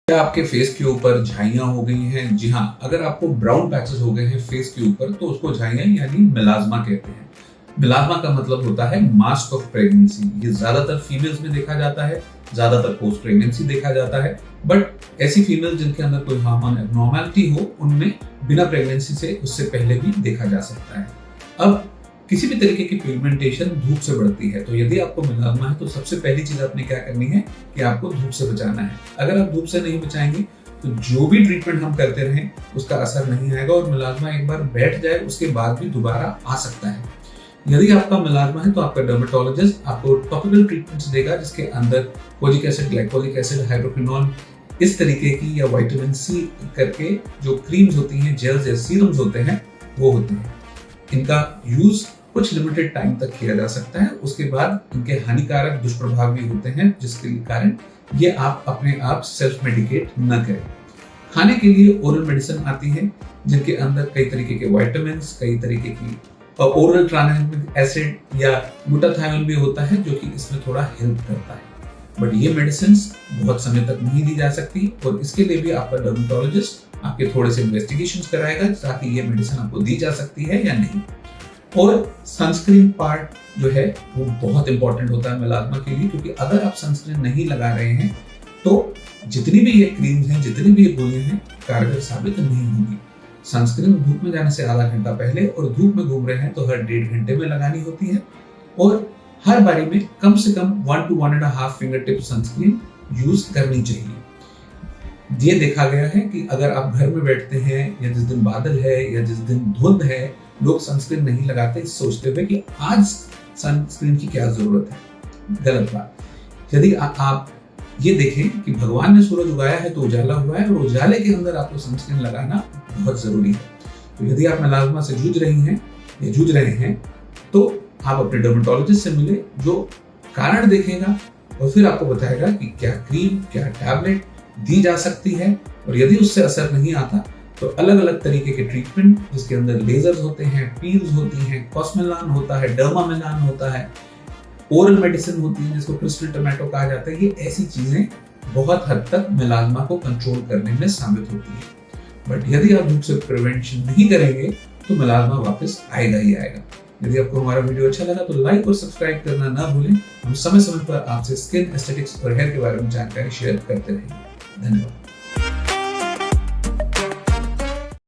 क्या आपके फेस के ऊपर झाइयां हो गई हैं? जी हाँ, अगर आपको ब्राउन पैचेस हो गए हैं फेस के ऊपर तो उसको झाइयां यानी मेलाज्मा कहते हैं। मेलाज्मा का मतलब होता है मास्क ऑफ प्रेगनेंसी। ये ज्यादातर फीमेल्स में देखा जाता है, ज्यादातर पोस्ट प्रेगनेंसी देखा जाता है। बट ऐसी फीमेल जिनके अंदर कोई हार्मोन एब्नॉर्मैलिटी हो, उनमें बिना प्रेगनेंसी से उससे पहले भी देखा जा सकता है। अब किसी भी तरीके की पिगमेंटेशन धूप से बढ़ती है, तो यदि आपको मेलाज्मा है तो सबसे पहली चीज आपने क्या करनी है कि आपको धूप से बचाना है। अगर आप धूप से नहीं बचाएंगे तो जो भी ट्रीटमेंट हम करते रहें उसका असर नहीं आएगा और मेलाज्मा एक बार बैठ जाए उसके बाद भी दोबारा आ सकता है। यदि आपका मेलाज्मा है तो आपका डर्मेटोलॉजिस्ट आपको टॉपिकल ट्रीटमेंट्स देगा जिसके अंदर folic acid, glycolic acid, hydroquinone इस तरीके की या विटामिन सी करके जो क्रीम्स होती हैं, जेल्स या सीरम्स होते हैं वो होते हैं। इनका यूज कुछ लिमिटेड टाइम तक किया जा सकता है, उसके बाद इनके हानिकारक दुष्प्रभाव भी होते हैं जिसके कारण ये आप अपने आप सेल्फ मेडिकेट न करें। खाने के लिए ओरल मेडिसिन आती है जिनके अंदर कई तरीके के विटामिन, कई तरीके की ओरल ट्रांसमिक एसिड या ग्लूटाथायोन भी होता है जो कि इसमें थोड़ा हेल्प करता है। बट ये मेडिसिन बहुत समय तक नहीं दी जा सकती और इसके लिए भी आपका डर्मेटोलॉजिस्ट आपके थोड़े से इन्वेस्टिगेशंस कराएगा ताकि ये मेडिसिन आपको दी जा सकती है या नहीं। और सनस्क्रीन पार्ट जो है वो बहुत इंपॉर्टेंट होता है मेलाज्मा के लिए, क्योंकि अगर आप सनस्क्रीन नहीं लगा रहे हैं तो जितनी भी ये क्रीम्स हैं, जितनी भी ये गोलियां हैं, कारगर साबित नहीं होंगी। सनस्क्रीन धूप में जाने से आधा घंटा पहले और धूप में घूम रहे हैं तो हर 1.5 घंटे में लगानी होती है और हर बारी में कम से कम 1 to 1.5 finger tip sunscreen use करनी चाहिए। ये देखा गया है कि अगर आप घर में बैठते हैं या जिस दिन बादल है या जिस दिन धुंध है, लोग सनस्क्रीन नहीं लगाते सोचते हुए कि आज सनस्क्रीन की क्या जरूरत है। गलत बात। यदि आप ये देखें कि भगवान ने सूरज उगाया है तो उजाला हुआ है और उजाले के अंदर आपको सनस्क्रीन लगाना बहुत जरूरी है। तो यदि आप मेलाज्मा से जूझ रही हैं या जूझ रहे हैं तो आप अपने डर्मेटोलॉजिस्ट से मिले जो कारण देखेगा और फिर आपको बताएगा कि क्या क्रीम, क्या टैबलेट दी जा सकती है। और यदि उससे असर नहीं आता तो अलग अलग तरीके के ट्रीटमेंट जिसके अंदर लेजर्स होते हैं, पील्स होती हैं, कॉस्मेलान होता है, डर्मामेलान होता है, ओरल मेडिसिन होती है जिसको क्रिस्टल टोमेटो कहा जाता है। ये ऐसी चीजें बहुत हद तक मेलाज्मा को कंट्रोल करने में साबित होती है। बट यदि आप धूप से प्रिवेंशन नहीं करेंगे तो मेलाज्मा वापस आएगा ही आएगा। यदि आपको हमारा वीडियो अच्छा लगा तो लाइक और सब्सक्राइब करना ना भूलें। हम समय समय पर आपसे स्किन एस्थेटिक्स और हेयर के बारे में जानकारी शेयर करते रहेंगे। धन्यवाद।